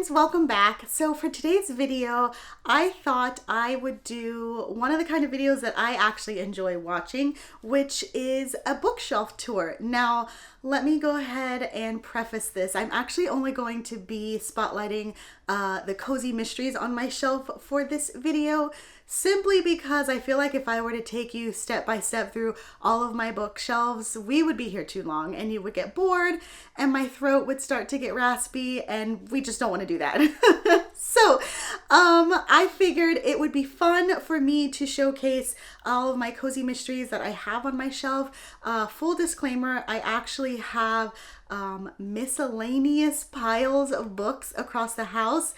friends, welcome back. So for today's video, I thought I would do one of the kind of videos that I actually enjoy watching, which is a bookshelf tour. Now, let me go ahead and preface this. I'm actually only going to be spotlighting the cozy mysteries on my shelf for this video, simply because I feel like if I were to take you step by step through all of my bookshelves, we would be here too long and you would get bored and my throat would start to get raspy, and we just don't want to do that. So I figured it would be fun for me to showcase all of my cozy mysteries that I have on my shelf. Full disclaimer, I actually have miscellaneous piles of books across the house.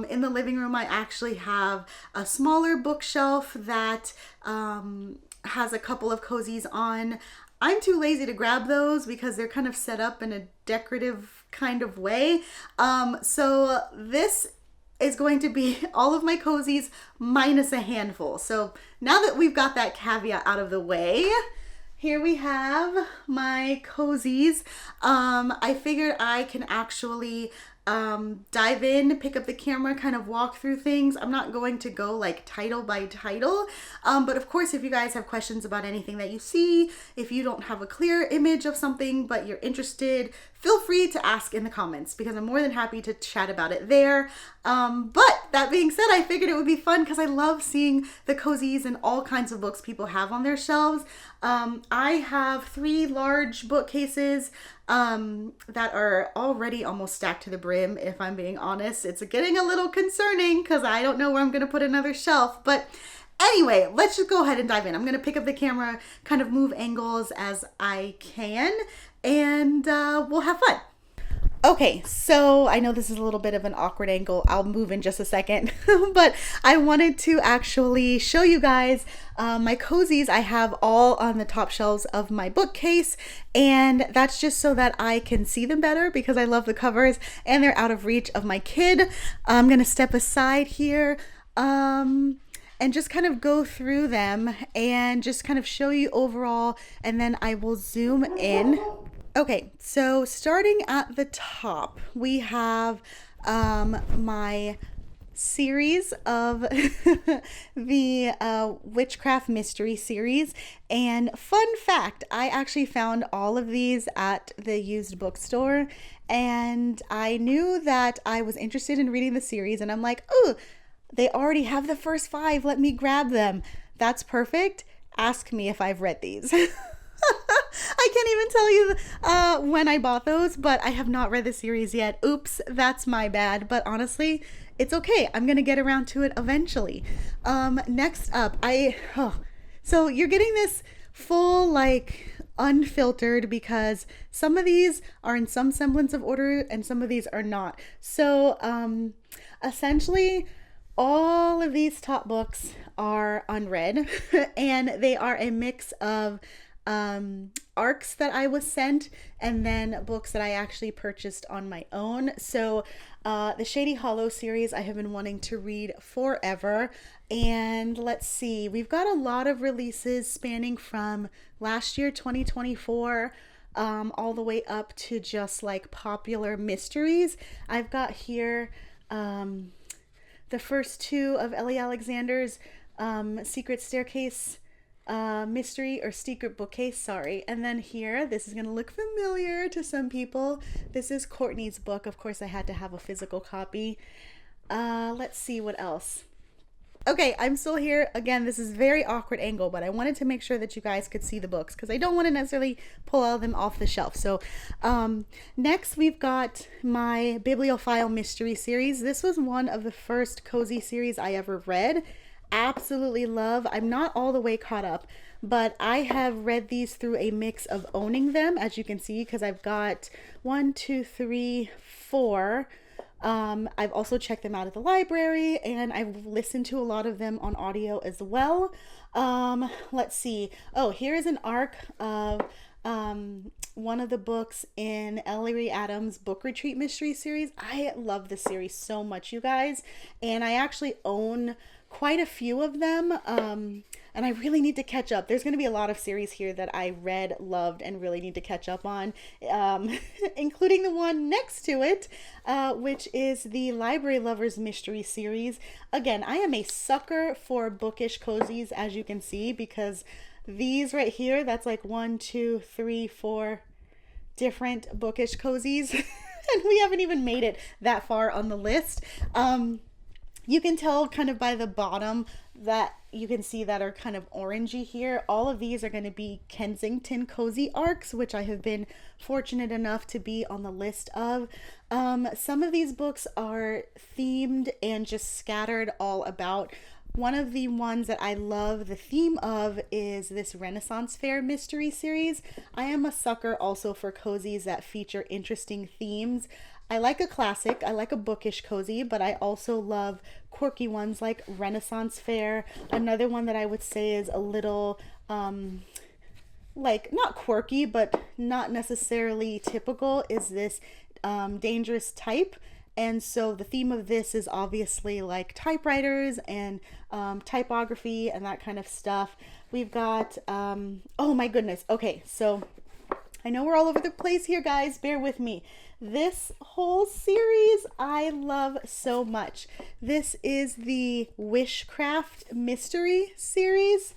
In the living room, I actually have a smaller bookshelf that has a couple of cozies on. I'm too lazy to grab those because they're kind of set up in a decorative kind of way. So this is going to be all of my cozies minus a handful. So now that we've got that caveat out of the way, here we have my cozies. I figured I can actually dive in, pick up the camera, kind of walk through things. I'm not going to go like title by title, but of course, if you guys have questions about anything that you see, if you don't have a clear image of something but you're interested, feel free to ask in the comments because I'm more than happy to chat about it there. But that being said, I figured it would be fun because I love seeing the cozies and all kinds of books people have on their shelves. I have 3 large bookcases that are already almost stacked to the brim. If I'm being honest, it's getting a little concerning because I don't know where I'm going to put another shelf. But anyway, let's just go ahead and dive in. I'm going to pick up the camera, kind of move angles as I can, and we'll have fun. Okay, so I know this is a little bit of an awkward angle. I'll move in just a second, but I wanted to actually show you guys my cozies. I have all on the top shelves of my bookcase, and that's just so that I can see them better because I love the covers and they're out of reach of my kid. I'm gonna step aside here and just kind of go through them and just kind of show you overall, and then I will zoom in. Okay, so starting at the top, we have my series of the Witchcraft Mystery series. And fun fact, I actually found all of these at the used bookstore, and I knew that I was interested in reading the series, and I'm like, oh, they already have the first 5, let me grab them. That's perfect. Ask me if I've read these. I can't even tell you when I bought those, but I have not read the series yet. Oops, that's my bad. But honestly, it's okay. I'm going to get around to it eventually. Next up, so you're getting this full, like, unfiltered because some of these are in some semblance of order and some of these are not. So essentially, all of these top books are unread and they are a mix of arcs that I was sent and then books that I actually purchased on my own. So the Shady Hollow series I have been wanting to read forever, and let's see, we've got a lot of releases spanning from last year 2024 all the way up to just like popular mysteries. I've got here the first 2 of Ellie Alexander's Secret Staircase mystery, or secret bookcase, sorry. And then here, this is going to look familiar to some people. This is Courtney's book. Of course, I had to have a physical copy. Let's see what else. Okay, I'm still here. Again, this is very awkward angle, but I wanted to make sure that you guys could see the books because I don't want to necessarily pull all of them off the shelf. So next we've got my Bibliophile Mystery series. This was one of the first cozy series I ever read. Absolutely love. I'm not all the way caught up, but I have read these through a mix of owning them, as you can see, because I've got 1, 2, 3, 4. I've also checked them out at the library, and I've listened to a lot of them on audio as well. Let's see. Oh, here is an arc of one of the books in Ellery Adams' Book Retreat Mystery series. I love this series so much, you guys, and I actually own quite a few of them. and I really need to catch up. There's going to be a lot of series here that I read, loved, and really need to catch up on, including the one next to it, which is the Library Lovers Mystery Series. Again, I am a sucker for bookish cozies, as you can see, because these right here, that's like 1, 2, 3, 4 different bookish cozies. And we haven't even made it that far on the list. You can tell kind of by the bottom that you can see that are kind of orangey here. All of these are going to be Kensington Cozy Arcs, which I have been fortunate enough to be on the list of. Some of these books are themed and just scattered all about. One of the ones that I love the theme of is this Renaissance Fair mystery series. I am a sucker also for cozies that feature interesting themes. I like a classic, I like a bookish cozy, but I also love quirky ones like Renaissance Fair. Another one that I would say is a little, like not quirky, but not necessarily typical, is this Dangerous Type. And so the theme of this is obviously like typewriters and typography and that kind of stuff. We've got, oh my goodness. Okay, so I know we're all over the place here, guys. Bear with me. This whole series I love so much. This is the Wishcraft Mystery series.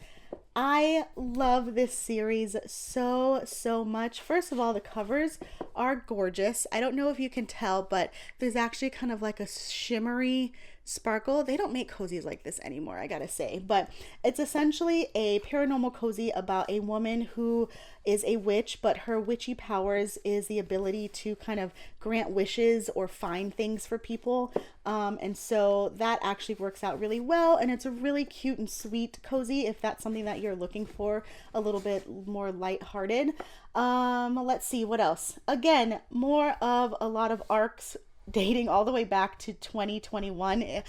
I love this series so much. First of all, the covers are gorgeous. I don't know if you can tell, but there's actually kind of like a shimmery sparkle. They don't make cozies like this anymore, I gotta say, but it's essentially a paranormal cozy about a woman who is a witch, but her witchy powers is the ability to kind of grant wishes or find things for people. And so that actually works out really well, and it's a really cute and sweet cozy if that's something that you're looking for, a little bit more lighthearted. Let's see what else. Again, more of a lot of arcs dating all the way back to 2021,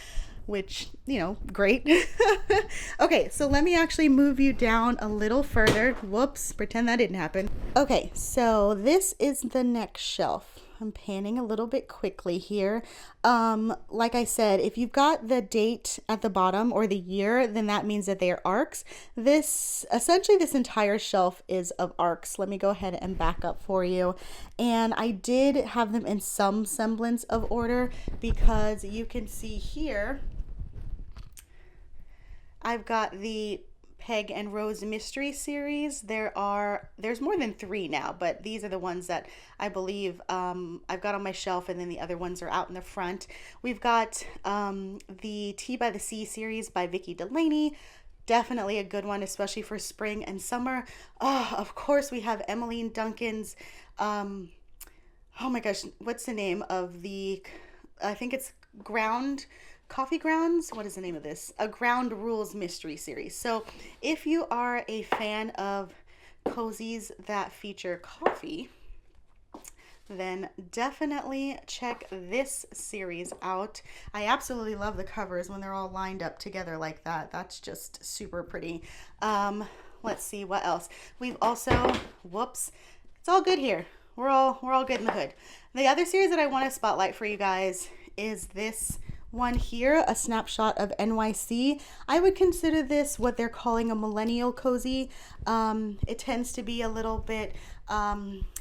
which, you know, great. Okay, so let me actually move you down a little further. Whoops, pretend that didn't happen. Okay, so this is the next shelf. I'm panning a little bit quickly here. Like I said, if you've got the date at the bottom or the year, then that means that they are arcs. Essentially this entire shelf is of arcs. Let me go ahead and back up for you. And I did have them in some semblance of order because you can see here, I've got the Peg and Rose Mystery Series. There's more than 3 now, but these are the ones that I believe I've got on my shelf, and then the other ones are out in the front. We've got the Tea by the Sea series by Vicki Delaney. Definitely a good one, especially for spring and summer. Oh, of course, we have Emmeline Duncan's, oh my gosh, what's the name of I think it's Coffee Grounds? What is the name of this? A Ground Rules Mystery Series. So if you are a fan of cozies that feature coffee, then definitely check this series out. I absolutely love the covers when they're all lined up together like that. That's just super pretty. Let's see what else. We've also, whoops, it's all good here. We're all good in the hood. The other series that I want to spotlight for you guys is this one here, A Snapshot of NYC. I would consider this what they're calling a millennial cozy. It tends to be a little bit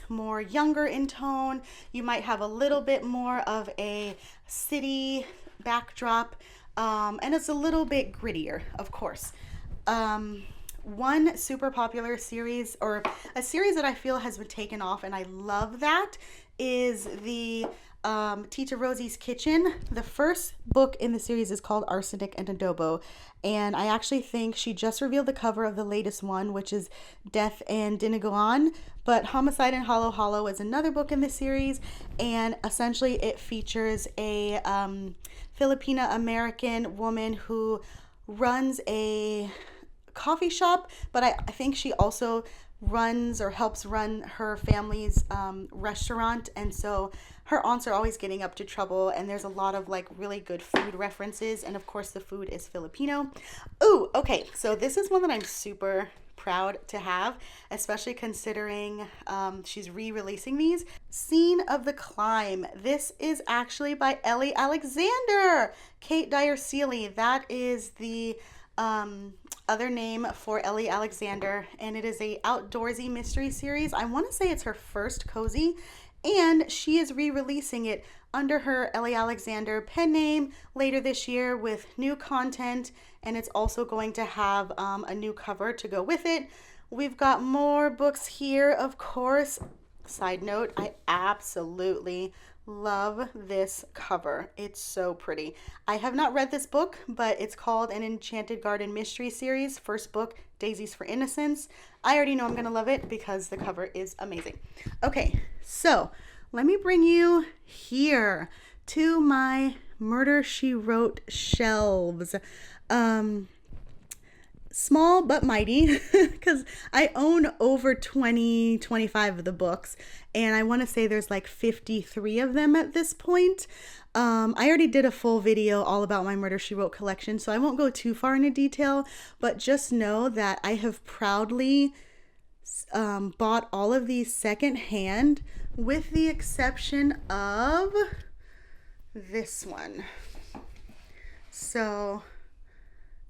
more younger in tone. You might have a little bit more of a city backdrop, and it's a little bit grittier, of course. One super popular series, or a series that I feel has been taken off, and I love that, is the Tita Rosie's Kitchen. The first book in the series is called Arsenic and Adobo, and I actually think she just revealed the cover of the latest one, which is Death and Dinaguan. But Homicide in Hollow Hollow is another book in the series, and essentially it features a Filipina American woman who runs a coffee shop, but I think she also runs or helps run her family's restaurant, and so her aunts are always getting up to trouble, and there's a lot of like really good food references, and of course the food is Filipino. Ooh, okay, so this is one that I'm super proud to have, especially considering she's re-releasing these. Scene of the Climb. This is actually by Ellie Alexander, Kate Dyer Seeley. That is the other name for Ellie Alexander, and it is a outdoorsy mystery series. I want to say it's her first cozy, and she is re-releasing it under her Ellie Alexander pen name later this year with new content, and it's also going to have a new cover to go with it. We've got more books here, of course. Side note, I absolutely love this cover. It's so pretty. I have not read this book, but it's called An Enchanted Garden Mystery Series. First book, Daisies for Innocence. I already know I'm going to love it because the cover is amazing. Okay, so let me bring you here to my Murder, She Wrote shelves. Small but mighty, because I own over 25 of the books, and I want to say there's like 53 of them at this point. I already did a full video all about my Murder, She Wrote collection, so I won't go too far into detail, but just know that I have proudly bought all of these secondhand, with the exception of this one. So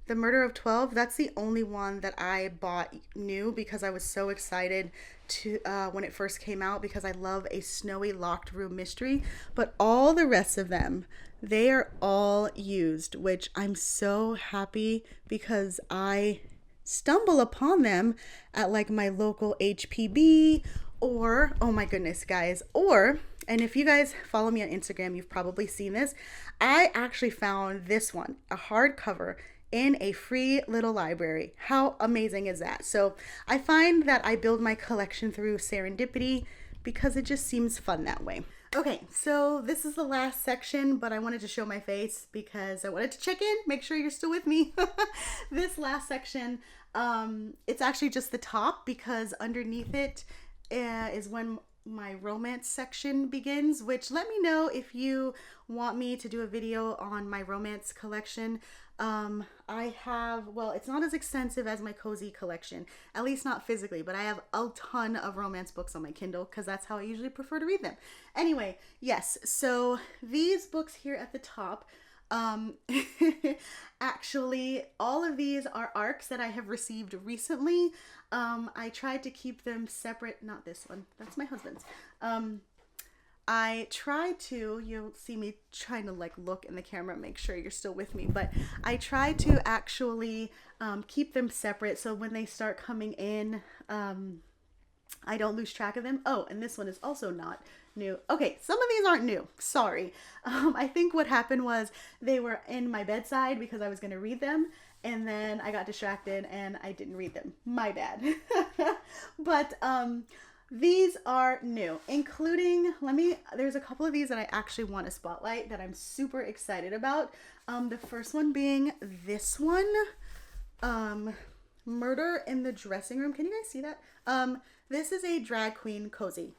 The Murder of 12, that's the only one that I bought new because I was so excited to when it first came out, because I love a snowy locked room mystery. But all the rest of them, they are all used, which I'm so happy because I stumble upon them at like my local HPB or, oh my goodness, guys, and if you guys follow me on Instagram, you've probably seen this. I actually found this one, a hardcover, in a free little library. How amazing is that? So I find that I build my collection through serendipity because it just seems fun that way. Okay, so this is the last section, but I wanted to show my face because I wanted to check in, make sure you're still with me. This last section, it's actually just the top, because underneath it is when my romance section begins, which let me know if you want me to do a video on my romance collection. I have, well, it's not as extensive as my cozy collection, at least not physically, but I have a ton of romance books on my Kindle because that's how I usually prefer to read them. Anyway, yes, so these books here at the top, actually, all of these are arcs that I have received recently. I tried to keep them separate, not this one, that's my husband's. I try to, you'll see me trying to like look in the camera, make sure you're still with me, but I try to actually keep them separate so when they start coming in, I don't lose track of them. Oh, and this one is also not new. Okay, some of these aren't new, sorry. I think what happened was they were in my bedside because I was going to read them, and then I got distracted and I didn't read them. My bad. But these are new, including, there's a couple of these that I actually want to spotlight that I'm super excited about. The first one being this one, Murder in the Dressing Room. Can you guys see that? This is a drag queen cozy.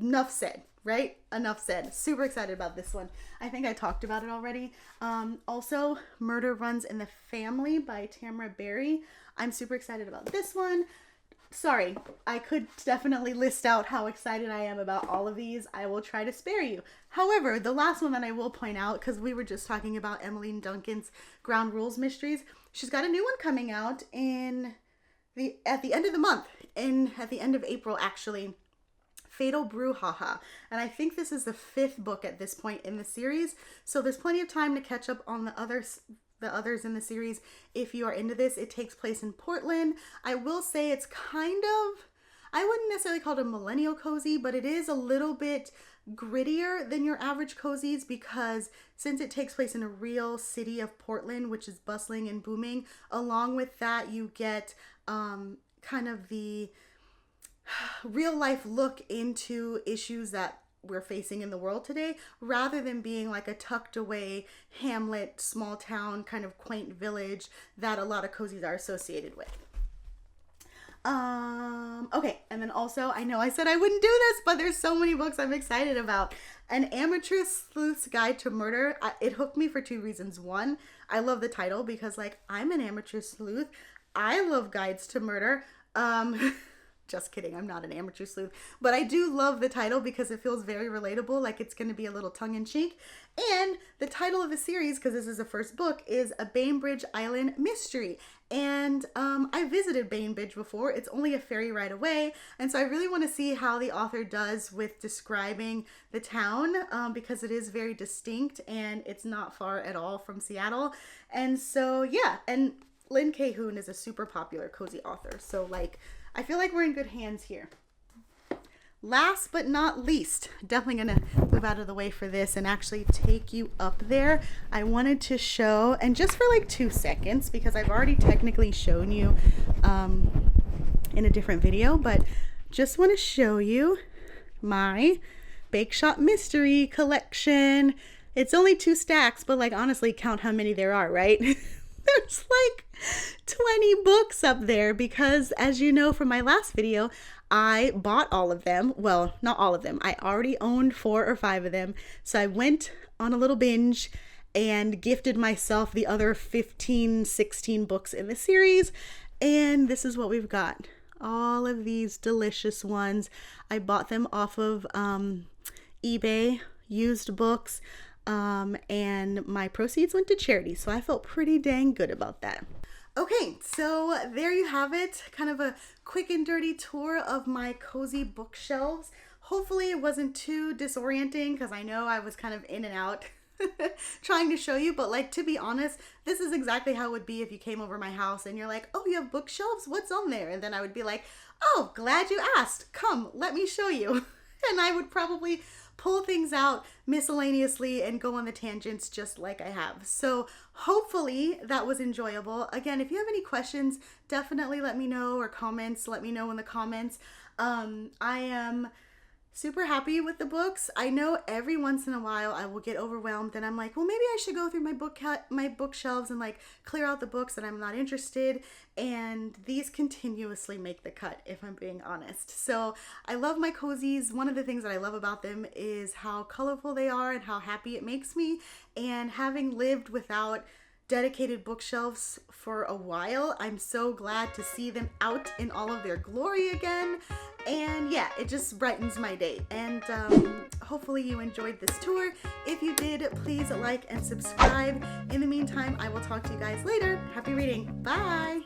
Enough said, right? Enough said. Super excited about this one. I think I talked about it already. Also, Murder Runs in the Family by Tamara Berry. I'm super excited about this one. Sorry, I could definitely list out how excited I am about all of these. I will try to spare you. However, the last one that I will point out, because we were just talking about Emmeline Duncan's Ground Rules Mysteries, she's got a new one coming out at the end of the month, at the end of April actually. Fatal Brouhaha, and I think this is the 5th book at this point in the series, so there's plenty of time to catch up on the others in the series. If you are into this, it takes place in Portland. I will say it's kind of, I wouldn't necessarily call it a millennial cozy, but it is a little bit grittier than your average cozies, because since it takes place in a real city of Portland, which is bustling and booming, along with that you get kind of the real life look into issues that we're facing in the world today, rather than being like a tucked away hamlet, small town kind of quaint village that a lot of cozies are associated with. Okay, and then also, I know I said I wouldn't do this, but there's so many books I'm excited about. An Amateur Sleuth's Guide to Murder. It hooked me for 2 reasons. One, I love the title because, like, I'm an amateur sleuth. I love guides to murder. Just kidding, I'm not an amateur sleuth. But I do love the title because it feels very relatable, like it's going to be a little tongue-in-cheek. And the title of the series, because this is the first book, is A Bainbridge Island Mystery. And I visited Bainbridge before. It's only a ferry ride away. And so I really want to see how the author does with describing the town because it is very distinct and it's not far at all from Seattle. And so, yeah. And Lynn Cahoon is a super popular cozy author. So, like, I feel like we're in good hands here. Last but not least, definitely going to move out of the way for this and actually take you up there. I wanted to show, and just for like 2 seconds, because I've already technically shown you in a different video, but just want to show you my Bake Shop Mystery collection. It's only 2 stacks, but like honestly, count how many there are, right? There's like 20 books up there because, as you know from my last video, I bought all of them. Well, not all of them. I already owned 4 or 5 of them. So I went on a little binge and gifted myself the other 15, 16 books in the series. And this is what we've got. All of these delicious ones. I bought them off of eBay, used books. And my proceeds went to charity, so I felt pretty dang good about that. Okay, so there you have it, kind of a quick and dirty tour of my cozy bookshelves. Hopefully it wasn't too disorienting because I know I was kind of in and out trying to show you, but like, to be honest, this is exactly how it would be if you came over my house and you're like, oh, you have bookshelves? What's on there? And then I would be like, oh, glad you asked. Come, let me show you. And I would probably pull things out miscellaneously and go on the tangents just like I have. So hopefully that was enjoyable. Again, if you have any questions, definitely let me know, or comments, let me know in the comments. I am super happy with the books. I know every once in a while I will get overwhelmed and I'm like, well, maybe I should go through my bookshelves and like clear out the books that I'm not interested. And these continuously make the cut, if I'm being honest. So I love my cozies. One of the things that I love about them is how colorful they are and how happy it makes me. And having lived without dedicated bookshelves for a while, I'm so glad to see them out in all of their glory again. And yeah, it just brightens my day. And hopefully you enjoyed this tour. If you did, please like and subscribe. In the meantime, I will talk to you guys later. Happy reading. Bye.